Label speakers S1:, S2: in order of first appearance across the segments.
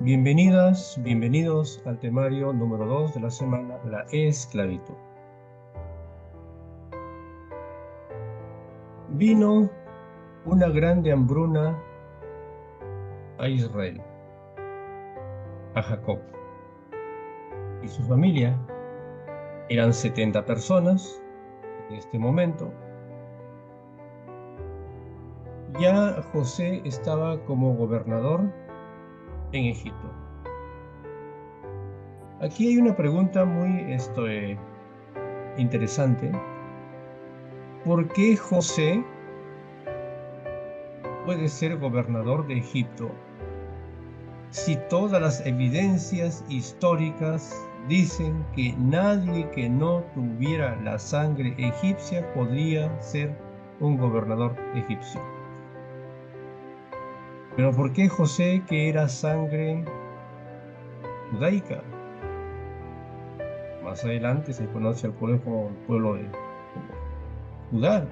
S1: Bienvenidas, bienvenidos al temario número 2 de la semana, la esclavitud. Vino una grande hambruna a Israel, a Jacob y su familia. Eran 70 personas en este momento. Ya José estaba como gobernador en Egipto. Aquí hay una pregunta muy interesante. ¿Por qué José puede ser gobernador de Egipto si todas las evidencias históricas dicen que nadie que no tuviera la sangre egipcia podría ser un gobernador egipcio? Pero ¿por qué José, que era sangre judaica? Más adelante se conoce al pueblo como el pueblo de como Judá,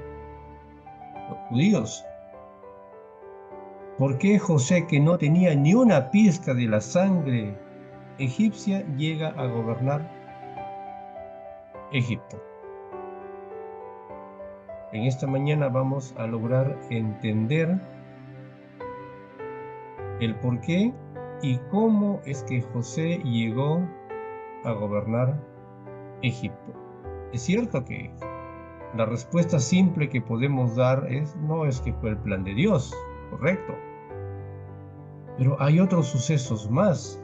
S1: los judíos. ¿Por qué José, que no tenía ni una pizca de la sangre egipcia, llega a gobernar Egipto? En esta mañana vamos a lograr entender el por qué y cómo es que José llegó a gobernar Egipto. Es cierto que la respuesta simple que podemos dar no es que fue el plan de Dios, correcto. Pero hay otros sucesos más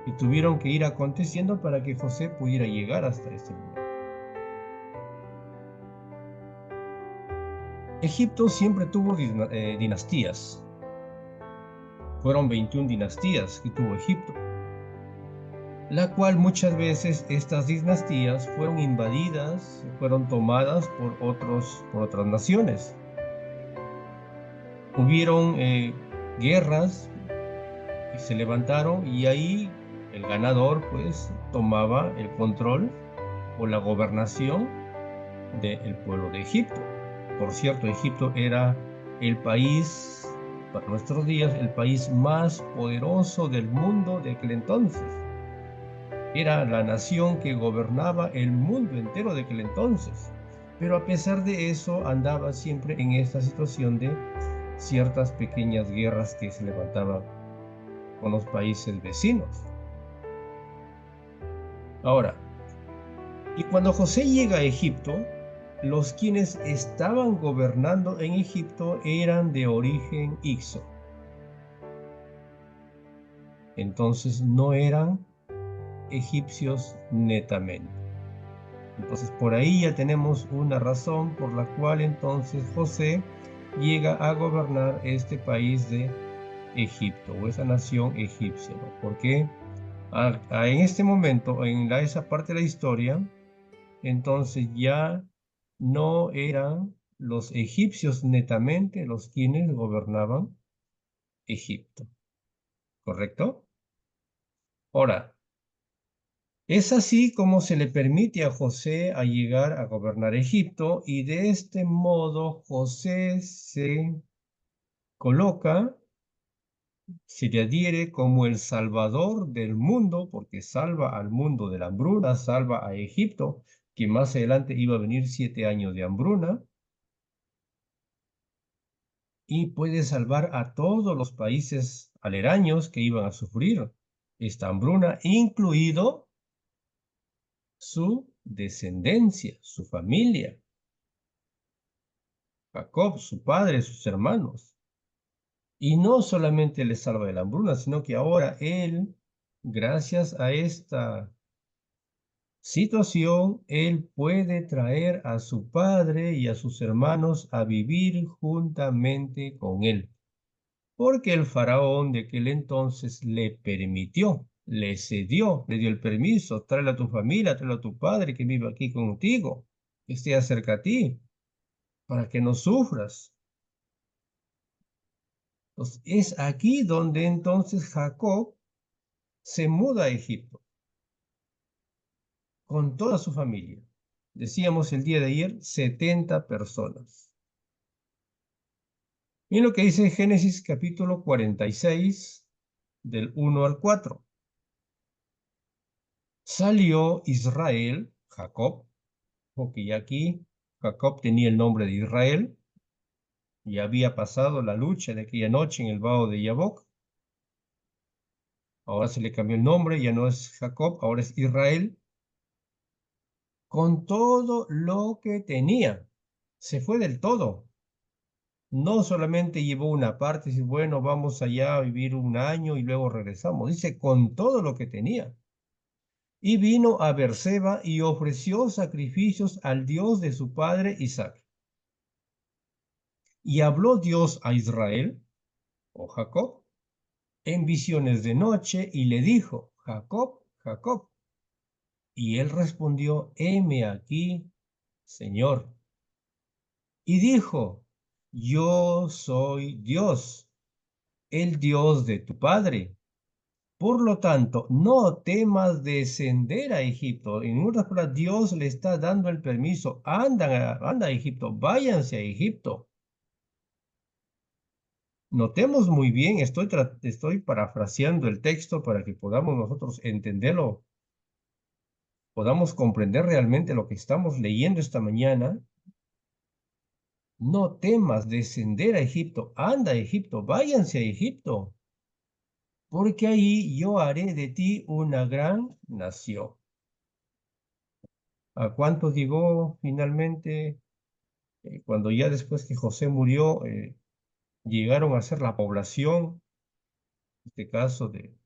S1: que tuvieron que ir aconteciendo para que José pudiera llegar hasta este momento. Egipto siempre tuvo dinastías. Fueron 21 dinastías que tuvo Egipto, la cual muchas veces estas dinastías fueron invadidas, fueron tomadas por otras naciones. Hubieron guerras que se levantaron y ahí el ganador pues tomaba el control o la gobernación del pueblo de Egipto. Por cierto, Egipto era el país, para nuestros días, el país más poderoso del mundo de aquel entonces. Era la nación que gobernaba el mundo entero de aquel entonces. Pero a pesar de eso, andaba siempre en esta situación de ciertas pequeñas guerras que se levantaban con los países vecinos. Ahora, y cuando José llega a Egipto, los quienes estaban gobernando en Egipto eran de origen Ixo. Entonces no eran egipcios netamente. Entonces por ahí ya tenemos una razón por la cual entonces José llega a gobernar este país de Egipto o esa nación egipcia, ¿no? Porque en este momento, en esa parte de la historia, entonces ya no eran los egipcios netamente los quienes gobernaban Egipto, ¿correcto? Ahora, es así como se le permite a José a llegar a gobernar Egipto y de este modo José se coloca, se le adhiere como el salvador del mundo porque salva al mundo de la hambruna, salva a Egipto, que más adelante iba a venir 7 años de hambruna, y puede salvar a todos los países aledaños que iban a sufrir esta hambruna, incluido su descendencia, su familia, Jacob, su padre, sus hermanos. Y no solamente le salva de la hambruna, sino que ahora él, gracias a esta situación, él puede traer a su padre y a sus hermanos a vivir juntamente con él. Porque el faraón de aquel entonces le permitió, le cedió, le dio el permiso, tráele a tu familia, tráele a tu padre que viva aquí contigo, que esté cerca a ti, para que no sufras. Entonces, es aquí donde entonces Jacob se muda a Egipto con toda su familia. Decíamos el día de ayer, 70 personas. Miren lo que dice Génesis capítulo 46, del 1 al 4. Salió Israel, Jacob, porque ya aquí Jacob tenía el nombre de Israel, y había pasado la lucha de aquella noche en el vado de Yabok. Ahora se le cambió el nombre, ya no es Jacob, ahora es Israel, con todo lo que tenía. Se fue del todo. No solamente llevó una parte y dice, bueno, vamos allá a vivir un año y luego regresamos. Dice, con todo lo que tenía. Y vino a Beerseba y ofreció sacrificios al Dios de su padre Isaac. Y habló Dios a Israel, o Jacob, en visiones de noche y le dijo, Jacob, Jacob. Y él respondió, heme aquí, Señor. Y dijo, yo soy Dios, el Dios de tu padre. Por lo tanto, no temas descender a Egipto. En otras palabras, Dios le está dando el permiso. Anda a Egipto, váyanse a Egipto. Notemos muy bien, estoy parafraseando el texto para que podamos nosotros entenderlo, podamos comprender realmente lo que estamos leyendo esta mañana. No temas descender a Egipto, anda a Egipto, váyanse a Egipto, porque ahí yo haré de ti una gran nación. ¿A cuántos llegó finalmente cuando ya después que José murió, llegaron a ser la población, en este caso de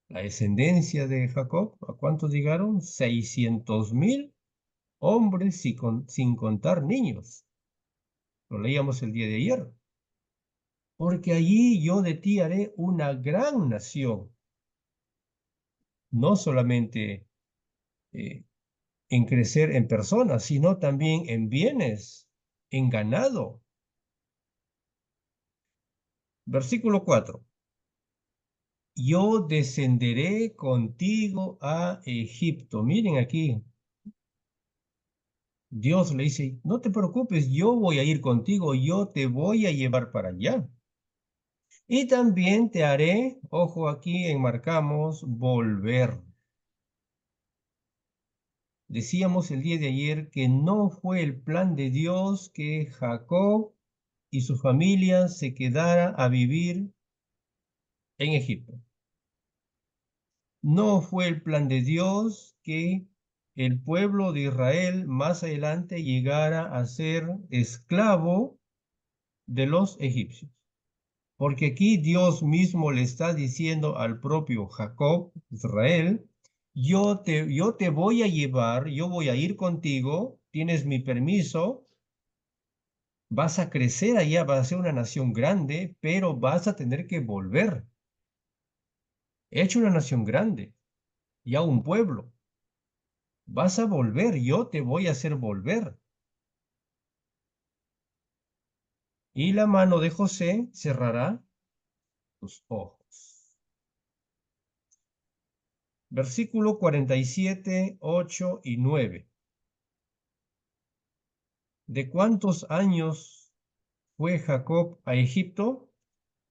S1: la descendencia de Jacob? ¿A cuántos llegaron? 600.000 hombres sin contar niños. Lo leíamos el día de ayer. Porque allí yo de ti haré una gran nación, no solamente en crecer en personas, sino también en bienes, en ganado. Versículo 4. Yo descenderé contigo a Egipto. Miren aquí, Dios le dice, no te preocupes, yo voy a ir contigo, yo te voy a llevar para allá. Y también te haré, ojo aquí, enmarcamos, volver. Decíamos el día de ayer que no fue el plan de Dios que Jacob y su familia se quedara a vivir en Egipto. No fue el plan de Dios que el pueblo de Israel más adelante llegara a ser esclavo de los egipcios. Porque aquí Dios mismo le está diciendo al propio Jacob, Israel, yo te voy a llevar, yo voy a ir contigo, tienes mi permiso, vas a crecer allá, vas a ser una nación grande, pero vas a tener que volver. He hecho una nación grande, ya un pueblo. Vas a volver, yo te voy a hacer volver. Y la mano de José cerrará tus ojos. Versículo 47, 8 y 9. ¿De cuántos años fue Jacob a Egipto?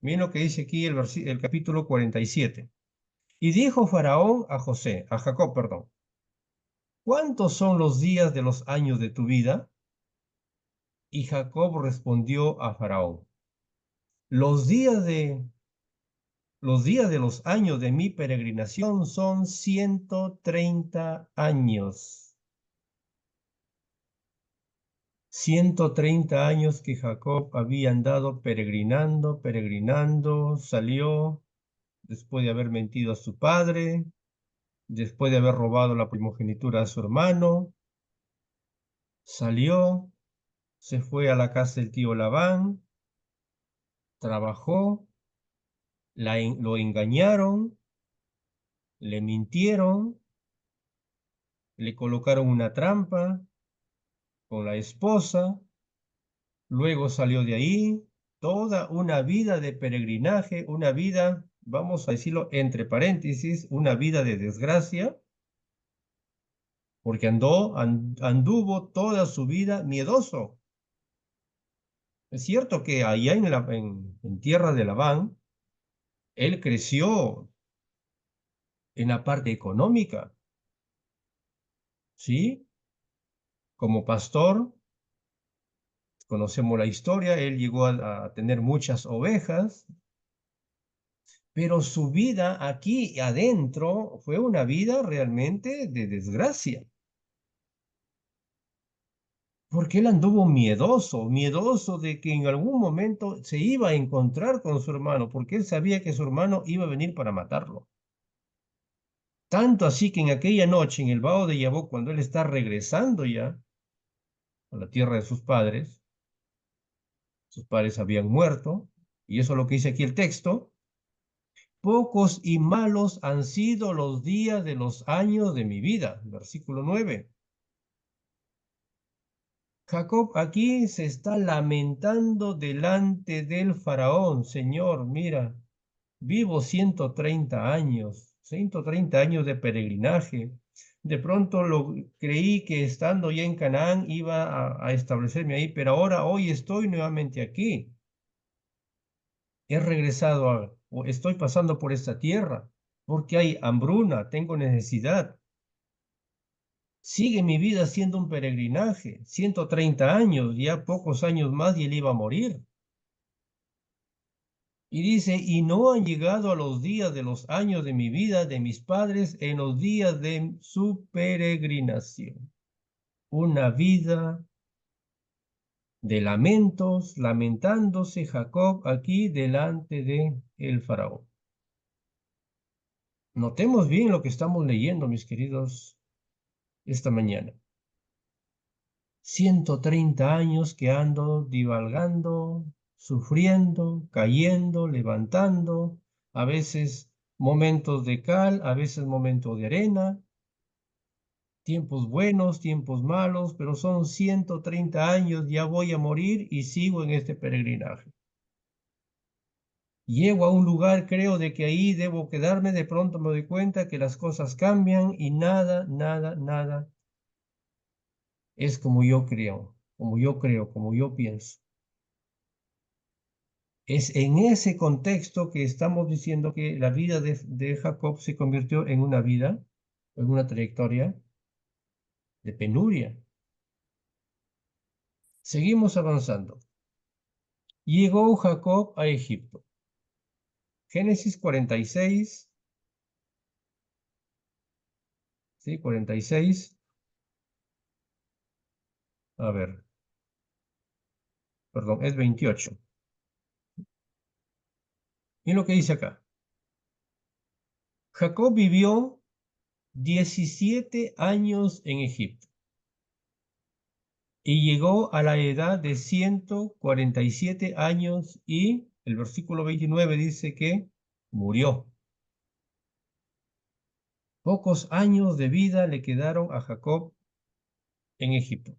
S1: Miren lo que dice aquí el capítulo 47. Y dijo Faraón a Jacob, perdón, ¿cuántos son los días de los años de tu vida? Y Jacob respondió a Faraón, los días de los años de mi peregrinación son 130 años. 130 años que Jacob había andado peregrinando, salió después de haber mentido a su padre, después de haber robado la primogenitura a su hermano, salió, se fue a la casa del tío Labán, trabajó, lo engañaron, le mintieron, le colocaron una trampa con la esposa, luego salió de ahí, toda una vida de peregrinaje, una vida, vamos a decirlo entre paréntesis, una vida de desgracia, porque anduvo toda su vida miedoso. Es cierto que allá en tierra de Labán, Él creció en la parte económica, ¿sí? Como pastor, conocemos la historia, él llegó a tener muchas ovejas, pero su vida aquí adentro fue una vida realmente de desgracia, porque él anduvo miedoso, miedoso de que en algún momento se iba a encontrar con su hermano, porque él sabía que su hermano iba a venir para matarlo. Tanto así que en aquella noche, en el Vado de Yabok, cuando él está regresando ya a la tierra de sus padres habían muerto, y eso es lo que dice aquí el texto: pocos y malos han sido los días de los años de mi vida. Versículo 9. Jacob aquí se está lamentando delante del faraón. Señor, mira, vivo 130 años de peregrinaje. De pronto creí que estando ya en Canaán iba a establecerme ahí, pero ahora, hoy estoy nuevamente aquí. He regresado o estoy pasando por esta tierra porque hay hambruna, tengo necesidad. Sigue mi vida siendo un peregrinaje, 130 años, ya pocos años más y él iba a morir. Y dice, y no han llegado a los días de los años de mi vida, de mis padres, en los días de su peregrinación. Una vida de lamentos, lamentándose Jacob aquí delante de el faraón. Notemos bien lo que estamos leyendo, mis queridos, esta mañana. 130 años que ando divalgando, sufriendo, cayendo, levantando, a veces momentos de cal, a veces momentos de arena, tiempos buenos, tiempos malos, pero son 130 años, ya voy a morir y sigo en este peregrinaje. Llego a un lugar, creo de que ahí debo quedarme, de pronto me doy cuenta que las cosas cambian y nada, nada, nada es como yo creo, como yo pienso. Es en ese contexto que estamos diciendo que la vida de Jacob se convirtió en una vida, en una trayectoria de penuria. Seguimos avanzando. Llegó Jacob a Egipto. Génesis 46, ¿sí? 46. A ver, perdón, es 28. Y lo que dice acá. Jacob vivió 17 años en Egipto y llegó a la edad de 147 años y el versículo 29 dice que murió. Pocos años de vida le quedaron a Jacob en Egipto.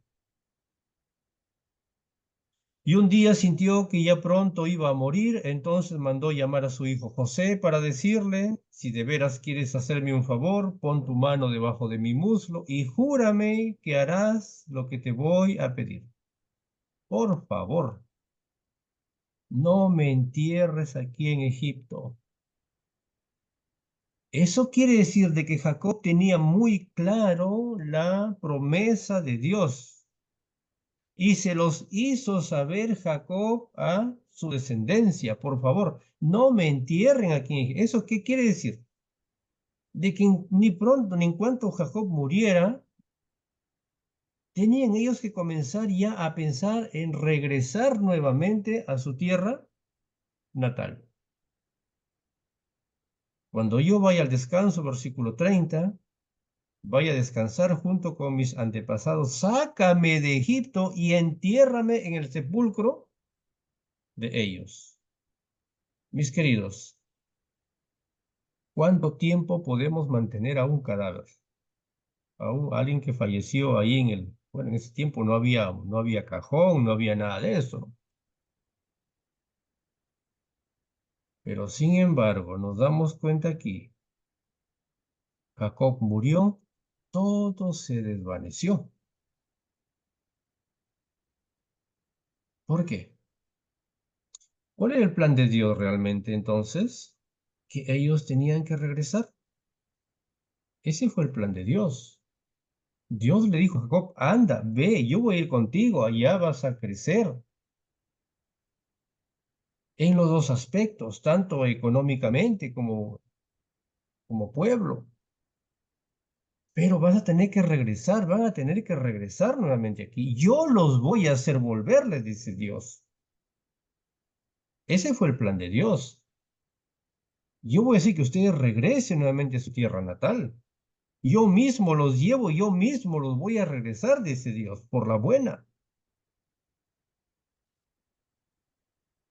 S1: Y un día sintió que ya pronto iba a morir, entonces mandó llamar a su hijo José para decirle, si de veras quieres hacerme un favor, pon tu mano debajo de mi muslo y júrame que harás lo que te voy a pedir. Por favor, no me entierres aquí en Egipto. Eso quiere decir de que Jacob tenía muy claro la promesa de Dios y se los hizo saber Jacob a su descendencia. Por favor, no me entierren aquí en Egipto. ¿Eso qué quiere decir? De que ni pronto ni en cuanto Jacob muriera, tenían ellos que comenzar ya a pensar en regresar nuevamente a su tierra natal. Cuando yo vaya al descanso, versículo 30, vaya a descansar junto con mis antepasados, sácame de Egipto y entiérrame en el sepulcro de ellos. Mis queridos, ¿cuánto tiempo podemos mantener a un cadáver? A alguien que falleció ahí bueno, en ese tiempo no había cajón, no había nada de eso. Pero sin embargo, nos damos cuenta aquí, Jacob murió, todo se desvaneció. ¿Por qué? ¿Cuál era el plan de Dios realmente entonces? que ellos tenían que regresar. Ese fue el plan de Dios. Dios le dijo a Jacob, anda, ve, yo voy a ir contigo, allá vas a crecer en los dos aspectos, tanto económicamente como pueblo. Pero vas a tener que regresar, van a tener que regresar nuevamente aquí. Yo los voy a hacer volver, les dice Dios. Ese fue el plan de Dios. Yo voy a decir que ustedes regresen nuevamente a su tierra natal. Yo mismo los llevo, yo mismo los voy a regresar, dice Dios, por la buena.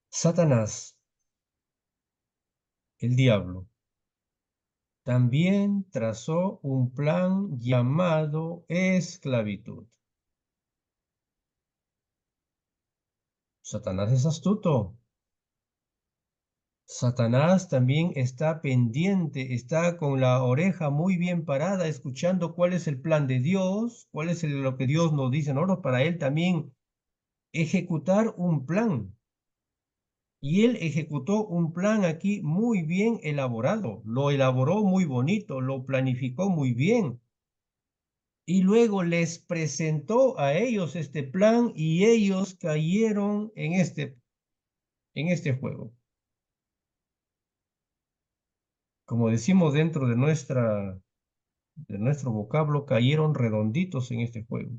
S1: Satanás, el diablo, también trazó un plan llamado esclavitud. Satanás es astuto. Satanás también está pendiente, está con la oreja muy bien parada, escuchando cuál es el plan de Dios, cuál es lo que Dios nos dice a nosotros, para él también ejecutar un plan. Y él ejecutó un plan aquí muy bien elaborado, lo elaboró muy bonito, lo planificó muy bien. Y luego les presentó a ellos este plan y ellos cayeron en este juego. Como decimos dentro de nuestro vocablo, cayeron redonditos en este juego.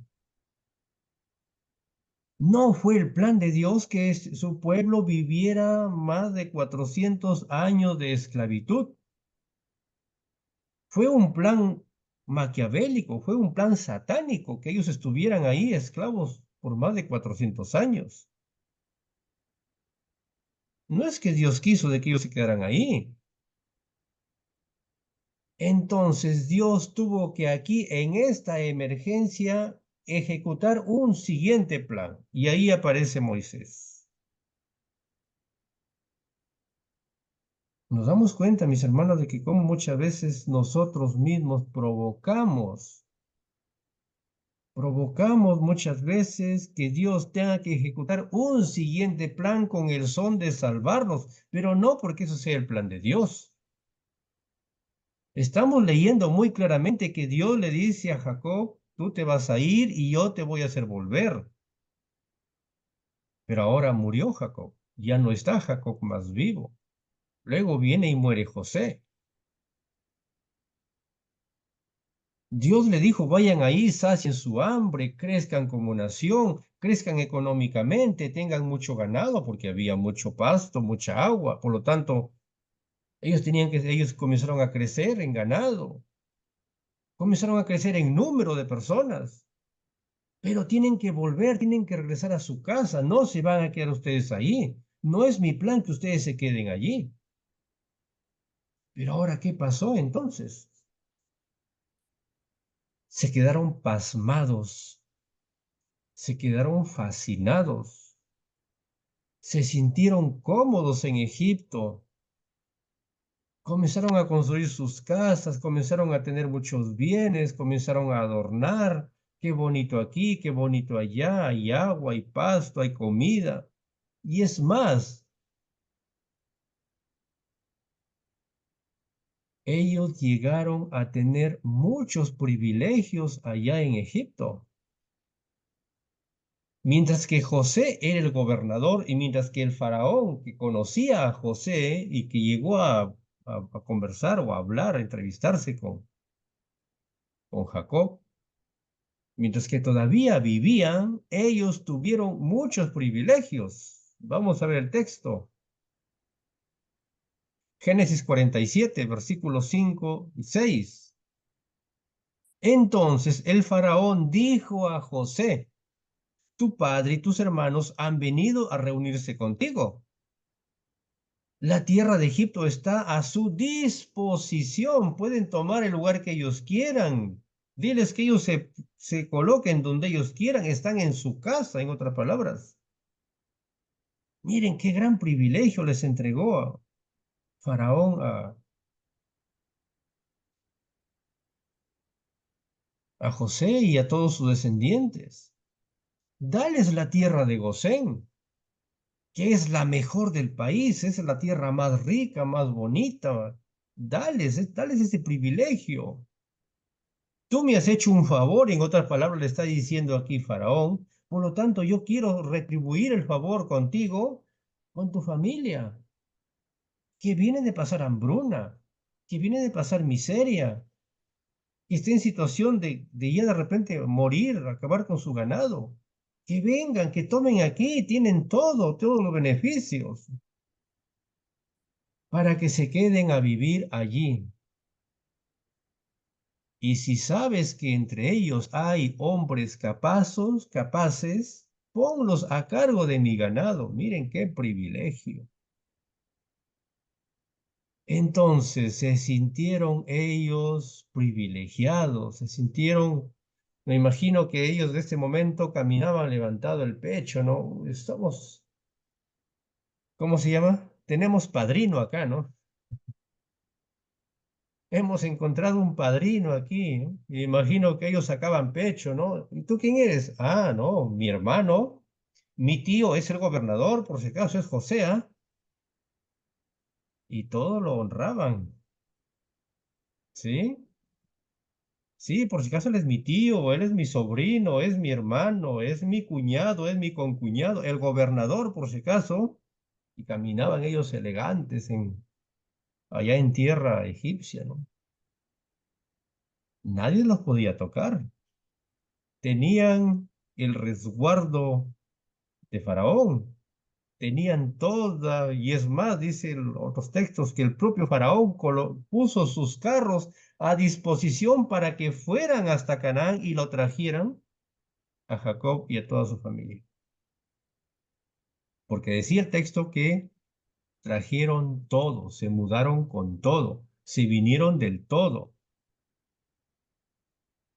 S1: No fue el plan de Dios que su pueblo viviera más de 400 años de esclavitud. Fue un plan maquiavélico, fue un plan satánico que ellos estuvieran ahí esclavos por más de 400 años. No es que Dios quiso de que ellos se quedaran ahí. Entonces Dios tuvo que aquí en esta emergencia ejecutar un siguiente plan. Y ahí aparece Moisés. Nos damos cuenta, mis hermanos, de que como muchas veces nosotros mismos provocamos muchas veces que Dios tenga que ejecutar un siguiente plan con el son de salvarnos, pero no porque eso sea el plan de Dios. Estamos leyendo muy claramente que Dios le dice a Jacob, tú te vas a ir y yo te voy a hacer volver. Pero ahora murió Jacob, ya no está Jacob más vivo. Luego viene y muere José. Dios le dijo, vayan ahí, sacien su hambre, crezcan como nación, crezcan económicamente, tengan mucho ganado, porque había mucho pasto, mucha agua. Por lo tanto, ellos comenzaron a crecer en ganado, comenzaron a crecer en número de personas. Pero tienen que volver, tienen que regresar a su casa, no se van a quedar ustedes ahí. No es mi plan que ustedes se queden allí. Pero ahora, ¿qué pasó entonces? Se quedaron pasmados, se quedaron fascinados, se sintieron cómodos en Egipto, comenzaron a construir sus casas, comenzaron a tener muchos bienes, comenzaron a adornar. Qué bonito aquí, qué bonito allá, hay agua, hay pasto, hay comida. Y es más, ellos llegaron a tener muchos privilegios allá en Egipto. Mientras que José era el gobernador y mientras que el faraón que conocía a José y que llegó a conversar o a hablar, a entrevistarse con Jacob, mientras que todavía vivían, ellos tuvieron muchos privilegios. Vamos a ver el texto. Génesis 47, versículos 5 y 6. Entonces el faraón dijo a José, tu padre y tus hermanos han venido a reunirse contigo. La tierra de Egipto está a su disposición. Pueden tomar el lugar que ellos quieran. Diles que ellos se coloquen donde ellos quieran. Están en su casa, en otras palabras. Miren qué gran privilegio les entregó a Faraón a José y a todos sus descendientes. Dales la tierra de Gosén. que es la mejor del país, es la tierra más rica, más bonita. Dales ese privilegio. Tú me has hecho un favor, en otras palabras le está diciendo aquí Faraón, por lo tanto yo quiero retribuir el favor contigo, con tu familia, que viene de pasar hambruna, que viene de pasar miseria, que está en situación de ya de repente morir, acabar con su ganado. Que vengan, que tomen aquí, tienen todo, todos los beneficios, para que se queden a vivir allí. Y si sabes que entre ellos hay hombres capaces, ponlos a cargo de mi ganado. Miren qué privilegio. Entonces se sintieron ellos privilegiados, se sintieron, me imagino que ellos de este momento caminaban levantado el pecho, ¿no? Estamos, ¿cómo se llama? Tenemos padrino acá, ¿no? Hemos encontrado un padrino aquí, ¿no? Me imagino que ellos sacaban pecho, ¿no? ¿Y tú quién eres? Ah, no, mi hermano, mi tío es el gobernador, por si acaso es José, ¿ah? Y todos lo honraban, ¿sí? Sí, por si acaso él es mi tío, él es mi sobrino, es mi hermano, es mi cuñado, es mi concuñado, el gobernador, por si acaso. Y caminaban ellos elegantes allá en tierra egipcia, ¿no? Nadie los podía tocar. Tenían el resguardo de Faraón. Tenían toda, y es más, dice otros textos, que el propio Faraón puso sus carros a disposición para que fueran hasta Canaán y lo trajeran a Jacob y a toda su familia. Porque decía el texto que trajeron todo, se mudaron con todo, se vinieron del todo.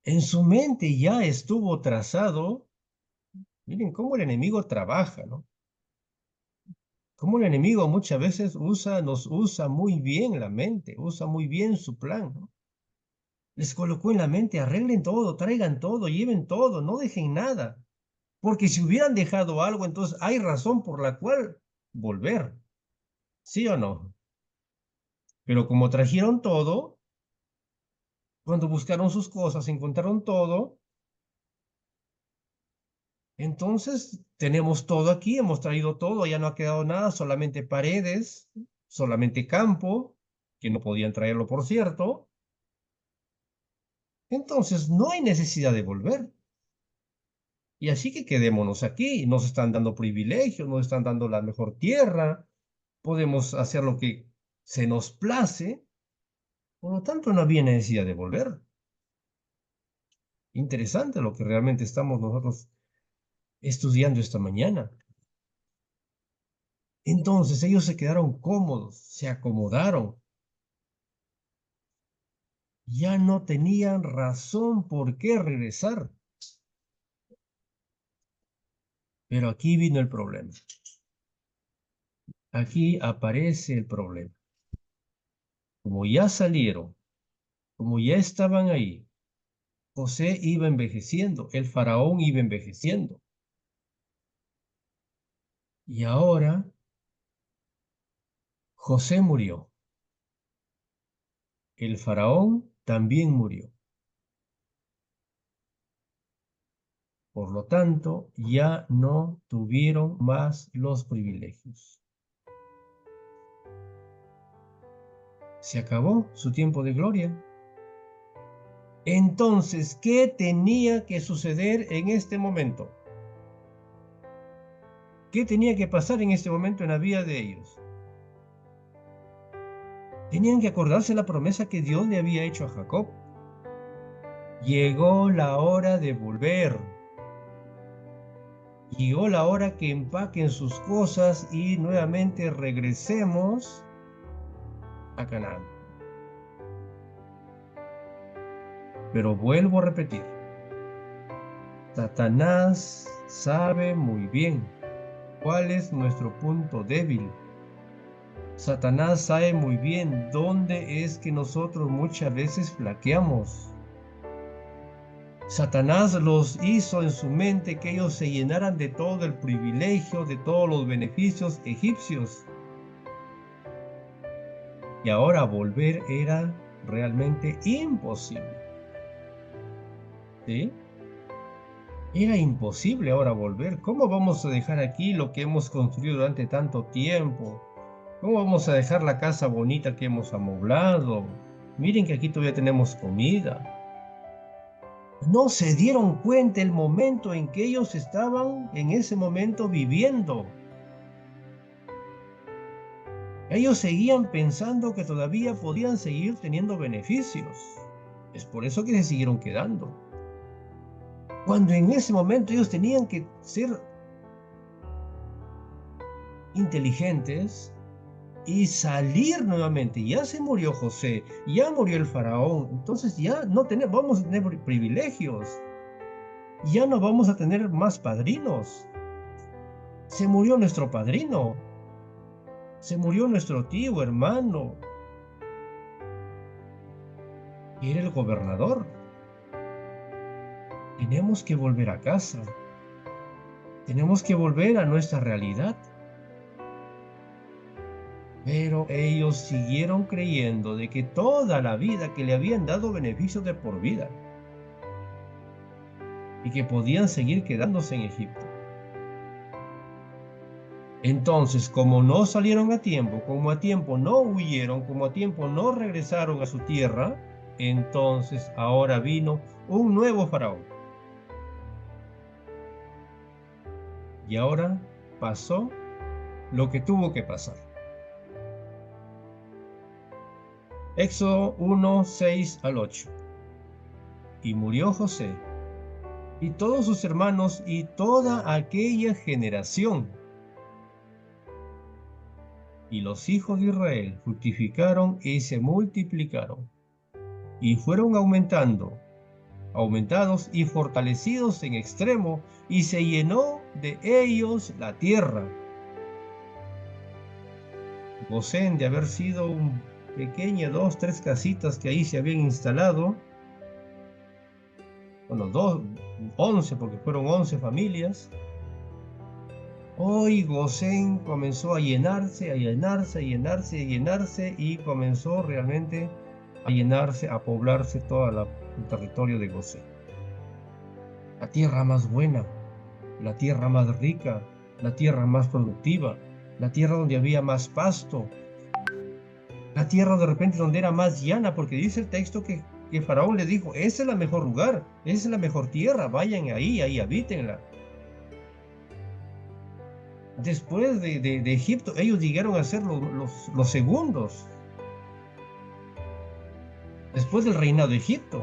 S1: En su mente ya estuvo trazado, miren cómo el enemigo trabaja, ¿no? Cómo el enemigo muchas veces nos usa muy bien la mente, usa muy bien su plan, ¿no? Les colocó en la mente, arreglen todo, traigan todo, lleven todo, no dejen nada. Porque si hubieran dejado algo, entonces hay razón por la cual volver, ¿sí o no? Pero como trajeron todo, cuando buscaron sus cosas, encontraron todo, entonces tenemos todo aquí, hemos traído todo, ya no ha quedado nada, solamente paredes, solamente campo, que no podían traerlo, por cierto. Entonces no hay necesidad de volver. Y así que quedémonos aquí, nos están dando privilegios, nos están dando la mejor tierra, podemos hacer lo que se nos place, por lo tanto no había necesidad de volver. Interesante lo que realmente estamos nosotros estudiando esta mañana. Entonces ellos se quedaron cómodos, se acomodaron, ya no tenían razón por qué regresar. Pero aquí vino el problema. Aquí aparece el problema. Como ya salieron, como ya estaban ahí, José iba envejeciendo, el faraón iba envejeciendo. Y ahora José murió. El faraón también murió. Por lo tanto, ya no tuvieron más los privilegios. Se acabó su tiempo de gloria. Entonces, ¿qué tenía que suceder en este momento? ¿Qué tenía que pasar en este momento en la vida de ellos? Tenían que acordarse la promesa que Dios le había hecho a Jacob. Llegó la hora de volver. Llegó la hora que empaquen sus cosas y nuevamente regresemos a Canaán. Pero vuelvo a repetir, Satanás sabe muy bien cuál es nuestro punto débil. Satanás sabe muy bien dónde es que nosotros muchas veces flaqueamos. Satanás los hizo en su mente que ellos se llenaran de todo el privilegio, de todos los beneficios egipcios. Y ahora volver era realmente imposible. ¿Sí? Era imposible ahora volver. ¿Cómo vamos a dejar aquí lo que hemos construido durante tanto tiempo? ¿Cómo vamos a dejar la casa bonita que hemos amoblado? Miren que aquí todavía tenemos comida. No se dieron cuenta el momento en que ellos estaban en ese momento viviendo. Ellos seguían pensando que todavía podían seguir teniendo beneficios. Es por eso que se siguieron quedando. Cuando en ese momento ellos tenían que ser inteligentes y salir nuevamente. Ya se murió José, ya murió el faraón, entonces ya no tenemos, vamos a tener privilegios. Ya no vamos a tener más padrinos. Se murió nuestro padrino. Se murió nuestro tío, hermano. Era el gobernador. Tenemos que volver a casa. Tenemos que volver a nuestra realidad. Pero ellos siguieron creyendo de que toda la vida que le habían dado beneficios de por vida y que podían seguir quedándose en Egipto. Entonces, como no salieron a tiempo, como a tiempo no huyeron, como a tiempo no regresaron a su tierra, entonces ahora vino un nuevo faraón. Y ahora pasó lo que tuvo que pasar. Éxodo 1, 6 al 8. Y murió José, y todos sus hermanos, y toda aquella generación. Y los hijos de Israel fructificaron y se multiplicaron, y fueron aumentados y fortalecidos en extremo, y se llenó de ellos la tierra. Gosén, de haber sido un pequeño, 2, 3 casitas que ahí se habían instalado, bueno, 11, porque fueron 11 familias. Hoy Gosén comenzó a llenarse, a llenarse, a llenarse, a llenarse, y comenzó realmente a llenarse, a poblarse todo el territorio de Gosén. La tierra más buena, la tierra más rica, la tierra más productiva, la tierra donde había más pasto, la tierra de repente donde era más llana, porque dice el texto que Faraón le dijo, ese es el mejor lugar, esa es la mejor tierra, vayan ahí habítenla. Después de Egipto, ellos llegaron a ser los segundos, después del reinado de Egipto.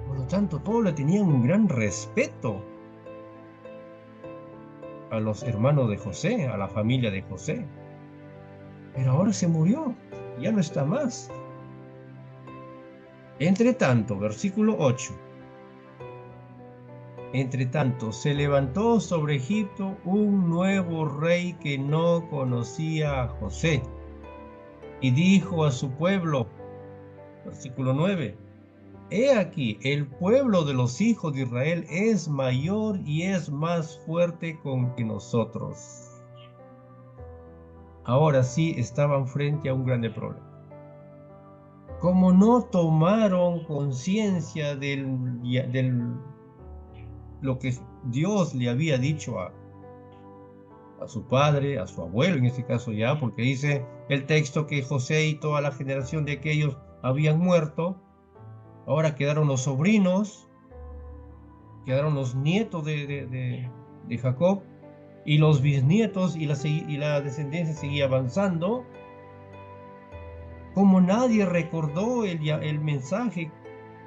S1: Por lo tanto, todos le tenían un gran respeto a los hermanos de José, a la familia de José. Pero ahora se murió, ya no está más. Entre tanto, versículo 8. Entre tanto, se levantó sobre Egipto un nuevo rey que no conocía a José. Y dijo a su pueblo, versículo 9, he aquí, el pueblo de los hijos de Israel es mayor y es más fuerte que nosotros. Ahora sí estaban frente a un grande problema. Como no tomaron conciencia de lo que Dios le había dicho a su padre, a su abuelo en este caso ya, porque dice el texto que José y toda la generación de aquellos habían muerto, ahora quedaron los sobrinos, quedaron los nietos de Jacob, y los bisnietos, y la descendencia seguía avanzando. Como nadie recordó el mensaje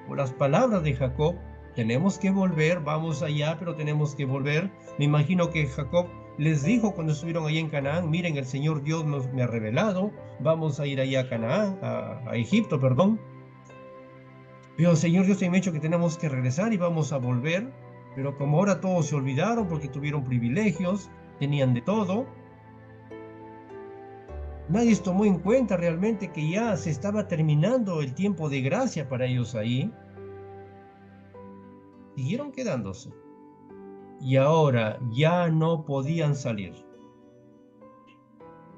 S1: o las palabras de Jacob, tenemos que volver, vamos allá, pero tenemos que volver. Me imagino que Jacob les dijo cuando estuvieron ahí en Canaán, miren, el Señor Dios me ha revelado, vamos a ir allá a Canaán, a Egipto, perdón. Pero el Señor Dios me ha dicho que tenemos que regresar y vamos a volver. Pero como ahora todos se olvidaron porque tuvieron privilegios, tenían de todo, nadie tomó en cuenta realmente que ya se estaba terminando el tiempo de gracia para ellos ahí. siguieron quedándose. Y ahora ya no podían salir.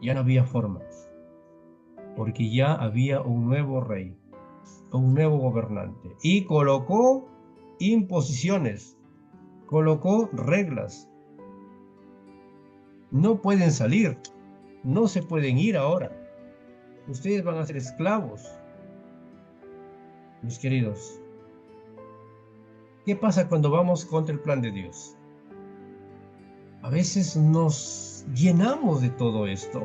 S1: Ya no había formas, porque ya había un nuevo rey, un nuevo gobernante. Y colocó imposiciones, colocó reglas. No pueden salir, no se pueden ir ahora. Ustedes van a ser esclavos. Mis queridos, ¿qué pasa cuando vamos contra el plan de Dios? A veces nos llenamos de todo esto.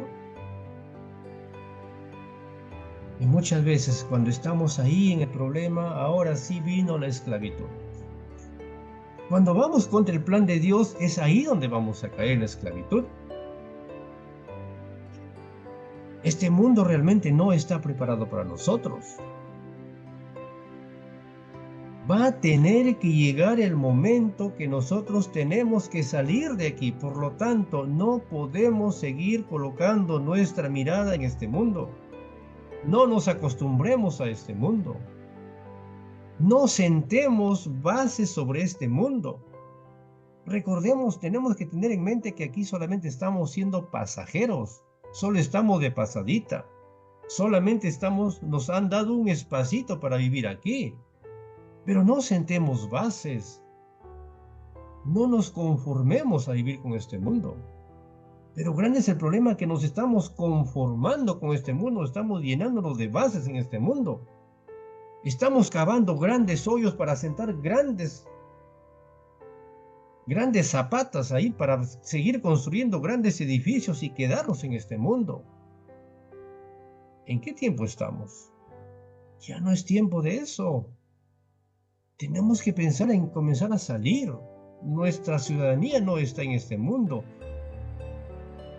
S1: Y muchas veces cuando estamos ahí en el problema, ahora sí vino la esclavitud. Cuando vamos contra el plan de Dios, es ahí donde vamos a caer en la esclavitud. Este mundo realmente no está preparado para nosotros. Va a tener que llegar el momento que nosotros tenemos que salir de aquí. Por lo tanto, no podemos seguir colocando nuestra mirada en este mundo. No nos acostumbremos a este mundo. No sentemos bases sobre este mundo. Recordemos, tenemos que tener en mente que aquí solamente estamos siendo pasajeros. Solo estamos de pasadita. Solamente nos han dado un espacito para vivir aquí. Pero no sentemos bases. No nos conformemos a vivir con este mundo. Pero grande es el problema, que nos estamos conformando con este mundo, estamos llenándonos de bases en este mundo. Estamos cavando grandes hoyos para sentar grandes zapatas ahí, para seguir construyendo grandes edificios y quedarnos en este mundo. ¿En qué tiempo estamos? Ya no es tiempo de eso. Tenemos que pensar en comenzar a salir. Nuestra ciudadanía no está en este mundo.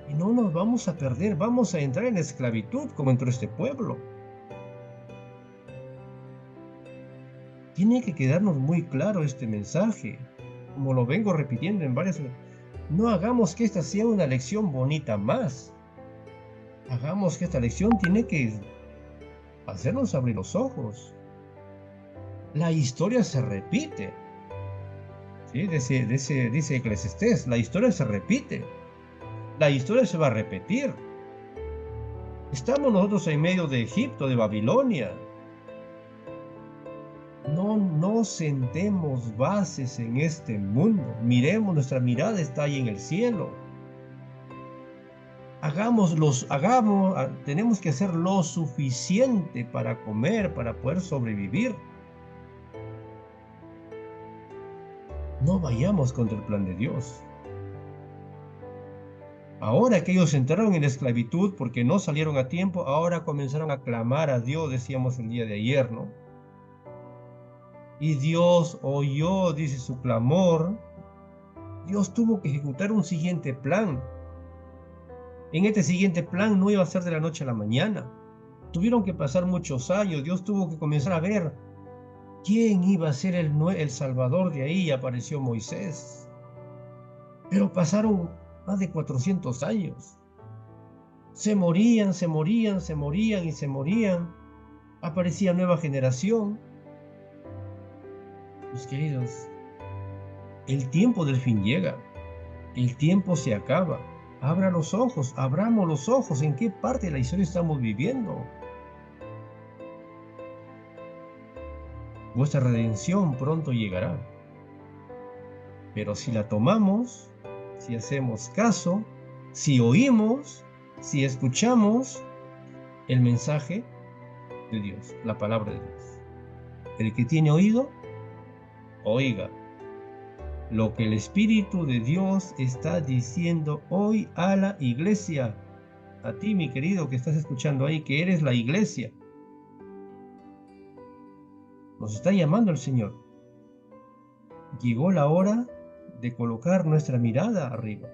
S1: Y no nos vamos a perder, vamos a entrar en esclavitud como entró este pueblo. Tiene que quedarnos muy claro este mensaje, como lo vengo repitiendo en varias veces. No hagamos que esta sea una lección bonita más. Hagamos que esta lección tiene que hacernos abrir los ojos. La historia se repite. ¿Sí? Dice Eclesiastés, la historia se repite. La historia se va a repetir. Estamos nosotros en medio de Egipto, de Babilonia. No sentemos bases en este mundo. Miremos, nuestra mirada está ahí en el cielo. Tenemos que hacer lo suficiente para comer, para poder sobrevivir. No vayamos contra el plan de Dios. Ahora que ellos entraron en la esclavitud porque no salieron a tiempo, ahora comenzaron a clamar a Dios, decíamos el día de ayer, ¿no? Y Dios oyó, dice, su clamor. Dios tuvo que ejecutar un siguiente plan. En este siguiente plan no iba a ser de la noche a la mañana. Tuvieron que pasar muchos años. Dios tuvo que comenzar a ver quién iba a ser el Salvador de ahí, y apareció Moisés. Pero pasaron más de 400 años. Se morían y se morían. Aparecía nueva generación. Mis queridos, el tiempo del fin llega. El tiempo se acaba. Abra los ojos, abramos los ojos. ¿En qué parte de la historia estamos viviendo? Vuestra redención pronto llegará. Pero si la tomamos, si hacemos caso, si oímos, si escuchamos el mensaje de Dios, la palabra de Dios. El que tiene oído, oiga lo que el Espíritu de Dios está diciendo hoy a la iglesia. A ti, mi querido, que estás escuchando ahí, que eres la iglesia. Nos está llamando el Señor. Llegó la hora de colocar nuestra mirada arriba.